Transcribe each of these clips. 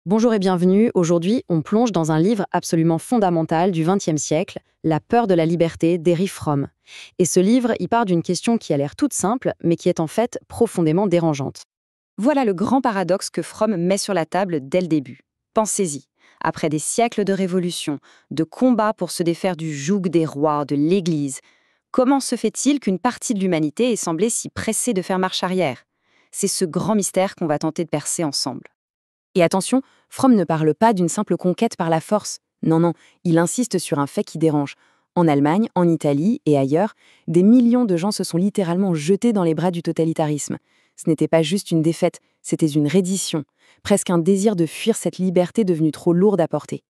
Bonjour et bienvenue. Aujourd'hui, on plonge dans un livre absolument fondamental du XXe siècle, La peur de la liberté d'Erich Fromm. Et ce livre, il part d'une question qui a l'air toute simple, mais qui est en fait profondément dérangeante. Voilà le grand paradoxe que Fromm met sur la table dès le début. Pensez-y. Après des siècles de révolution, de combats pour se défaire du joug des rois, de l'Église, comment se fait-il qu'une partie de l'humanité ait semblé si pressée de faire marche arrière? C'est ce grand mystère qu'on va tenter de percer ensemble. Et attention, Fromm ne parle pas d'une simple conquête par la force. Non, non, il insiste sur un fait qui dérange. En Allemagne, en Italie et ailleurs, des millions de gens se sont littéralement jetés dans les bras du totalitarisme. Ce n'était pas juste une défaite, c'était une reddition, presque un désir de fuir cette liberté devenue trop lourde à porter.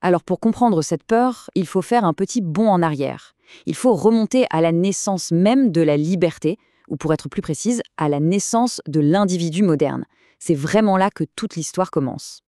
Alors pour comprendre cette peur, il faut faire un petit bond en arrière. Il faut remonter à la naissance même de la liberté, ou pour être plus précise, à la naissance de l'individu moderne. C'est vraiment là que toute l'histoire commence.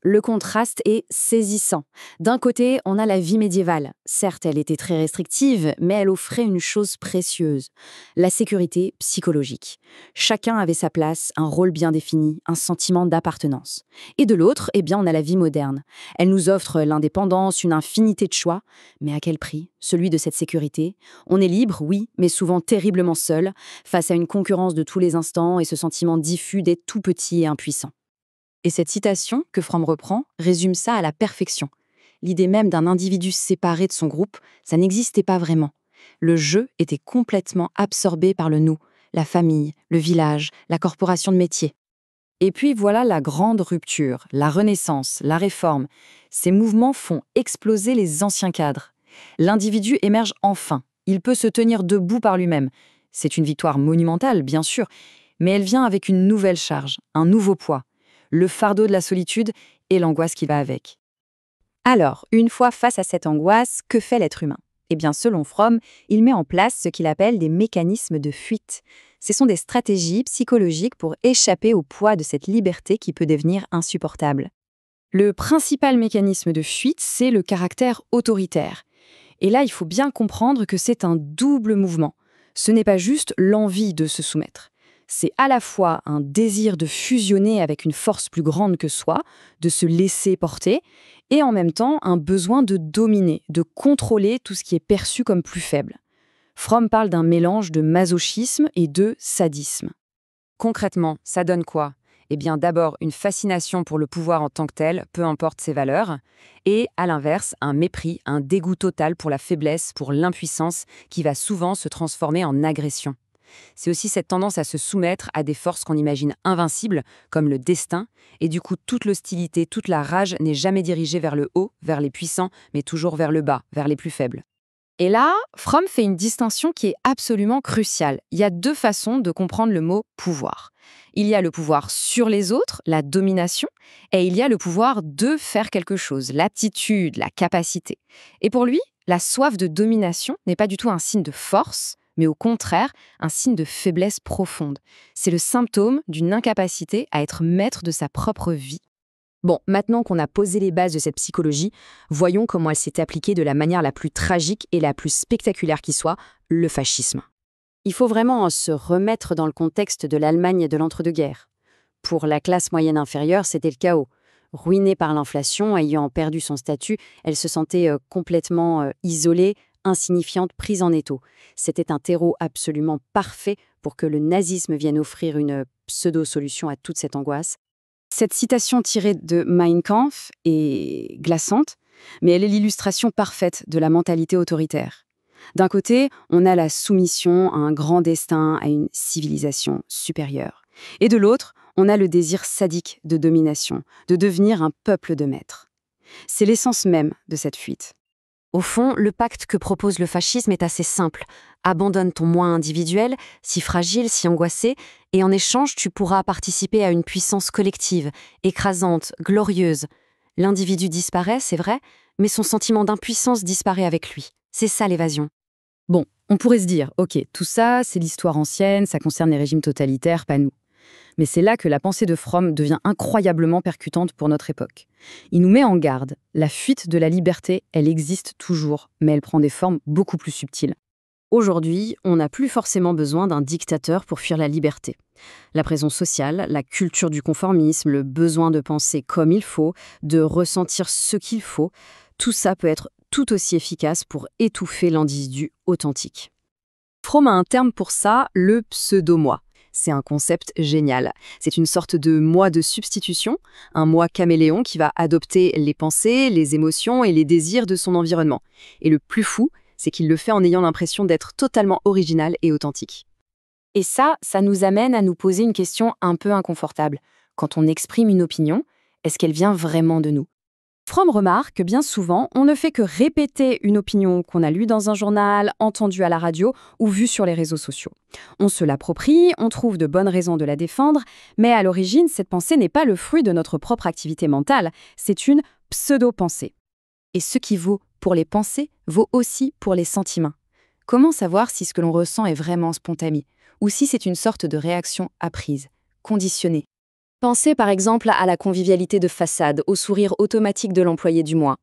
Le contraste est saisissant. D'un côté, on a la vie médiévale. Certes, elle était très restrictive, mais elle offrait une chose précieuse, la sécurité psychologique. Chacun avait sa place, un rôle bien défini, un sentiment d'appartenance. Et de l'autre, on a la vie moderne. Elle nous offre l'indépendance, une infinité de choix. Mais à quel prix? Celui de cette sécurité. On est libre, oui, mais souvent terriblement seul, face à une concurrence de tous les instants et ce sentiment diffus d'être tout petit et impuissant. Et cette citation que Fromm reprend résume ça à la perfection. L'idée même d'un individu séparé de son groupe, ça n'existait pas vraiment. Le je était complètement absorbé par le nous, la famille, le village, la corporation de métier. Et puis voilà la grande rupture, la Renaissance, la Réforme. Ces mouvements font exploser les anciens cadres. L'individu émerge enfin. Il peut se tenir debout par lui-même. C'est une victoire monumentale, bien sûr, mais elle vient avec une nouvelle charge, un nouveau poids. Le fardeau de la solitude et l'angoisse qui va avec. Alors, une fois face à cette angoisse, que fait l'être humain? Selon Fromm, il met en place ce qu'il appelle des mécanismes de fuite. Ce sont des stratégies psychologiques pour échapper au poids de cette liberté qui peut devenir insupportable. Le principal mécanisme de fuite, c'est le caractère autoritaire. Et là, il faut bien comprendre que c'est un double mouvement. Ce n'est pas juste l'envie de se soumettre. C'est à la fois un désir de fusionner avec une force plus grande que soi, de se laisser porter, et en même temps un besoin de dominer, de contrôler tout ce qui est perçu comme plus faible. Fromm parle d'un mélange de masochisme et de sadisme. Concrètement, ça donne quoi? D'abord, une fascination pour le pouvoir en tant que tel, peu importe ses valeurs, et à l'inverse, un mépris, un dégoût total pour la faiblesse, pour l'impuissance, qui va souvent se transformer en agression. C'est aussi cette tendance à se soumettre à des forces qu'on imagine invincibles, comme le destin, et du coup toute l'hostilité, toute la rage n'est jamais dirigée vers le haut, vers les puissants, mais toujours vers le bas, vers les plus faibles. Et là, Fromm fait une distinction qui est absolument cruciale. Il y a deux façons de comprendre le mot « pouvoir ». Il y a le pouvoir sur les autres, la domination, et il y a le pouvoir de faire quelque chose, l'aptitude, la capacité. Et pour lui, la soif de domination n'est pas du tout un signe de force, mais au contraire, un signe de faiblesse profonde. C'est le symptôme d'une incapacité à être maître de sa propre vie. Bon, maintenant qu'on a posé les bases de cette psychologie, voyons comment elle s'est appliquée de la manière la plus tragique et la plus spectaculaire qui soit, le fascisme. Il faut vraiment se remettre dans le contexte de l'Allemagne de l'entre-deux-guerres. Pour la classe moyenne inférieure, c'était le chaos. Ruinée par l'inflation, ayant perdu son statut, elle se sentait complètement isolée, insignifiante, prise en étau. C'était un terreau absolument parfait pour que le nazisme vienne offrir une pseudo-solution à toute cette angoisse. Cette citation tirée de Mein Kampf est glaçante, mais elle est l'illustration parfaite de la mentalité autoritaire. D'un côté, on a la soumission à un grand destin, à une civilisation supérieure. Et de l'autre, on a le désir sadique de domination, de devenir un peuple de maîtres. C'est l'essence même de cette fuite. Au fond, le pacte que propose le fascisme est assez simple. Abandonne ton moi individuel, si fragile, si angoissé, et en échange, tu pourras participer à une puissance collective, écrasante, glorieuse. L'individu disparaît, c'est vrai, mais son sentiment d'impuissance disparaît avec lui. C'est ça l'évasion. Bon, on pourrait se dire, ok, tout ça, c'est l'histoire ancienne, ça concerne les régimes totalitaires, pas nous. Mais c'est là que la pensée de Fromm devient incroyablement percutante pour notre époque. Il nous met en garde. La fuite de la liberté, elle existe toujours, mais elle prend des formes beaucoup plus subtiles. Aujourd'hui, on n'a plus forcément besoin d'un dictateur pour fuir la liberté. La pression sociale, la culture du conformisme, le besoin de penser comme il faut, de ressentir ce qu'il faut, tout ça peut être tout aussi efficace pour étouffer l'individu authentique. Fromm a un terme pour ça, le pseudo-moi. C'est un concept génial. C'est une sorte de moi de substitution, un moi caméléon qui va adopter les pensées, les émotions et les désirs de son environnement. Et le plus fou, c'est qu'il le fait en ayant l'impression d'être totalement original et authentique. Et ça nous amène à nous poser une question un peu inconfortable. Quand on exprime une opinion, est-ce qu'elle vient vraiment de nous ? Fromm remarque que bien souvent, on ne fait que répéter une opinion qu'on a lue dans un journal, entendue à la radio ou vue sur les réseaux sociaux. On se l'approprie, on trouve de bonnes raisons de la défendre, mais à l'origine, cette pensée n'est pas le fruit de notre propre activité mentale, c'est une pseudo-pensée. Et ce qui vaut pour les pensées vaut aussi pour les sentiments. Comment savoir si ce que l'on ressent est vraiment spontané, ou si c'est une sorte de réaction apprise, conditionnée ? Pensez par exemple à la convivialité de façade, au sourire automatique de l'employé du mois.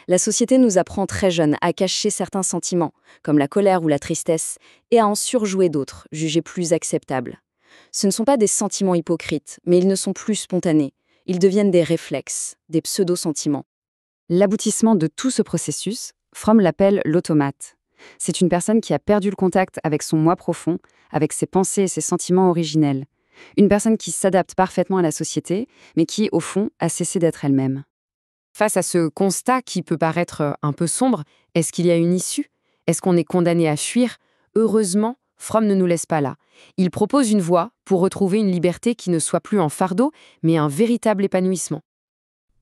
La société nous apprend très jeune à cacher certains sentiments, comme la colère ou la tristesse, et à en surjouer d'autres, jugés plus acceptables. Ce ne sont pas des sentiments hypocrites, mais ils ne sont plus spontanés. Ils deviennent des réflexes, des pseudo-sentiments. L'aboutissement de tout ce processus, Fromm l'appelle l'automate. C'est une personne qui a perdu le contact avec son moi profond, avec ses pensées et ses sentiments originels. Une personne qui s'adapte parfaitement à la société, mais qui, au fond, a cessé d'être elle-même. Face à ce constat qui peut paraître un peu sombre, est-ce qu'il y a une issue ? Est-ce qu'on est condamné à fuir ? Heureusement, Fromm ne nous laisse pas là. Il propose une voie pour retrouver une liberté qui ne soit plus un fardeau, mais un véritable épanouissement.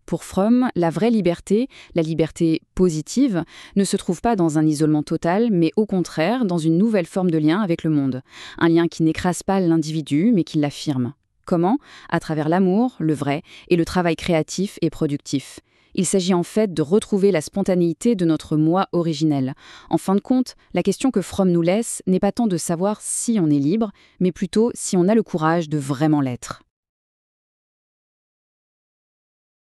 Pour Fromm, la vraie liberté, la liberté positive, ne se trouve pas dans un isolement total, mais au contraire dans une nouvelle forme de lien avec le monde. Un lien qui n'écrase pas l'individu, mais qui l'affirme. Comment ? À travers l'amour, le vrai, et le travail créatif et productif. Il s'agit en fait de retrouver la spontanéité de notre moi originel. En fin de compte, la question que Fromm nous laisse n'est pas tant de savoir si on est libre, mais plutôt si on a le courage de vraiment l'être.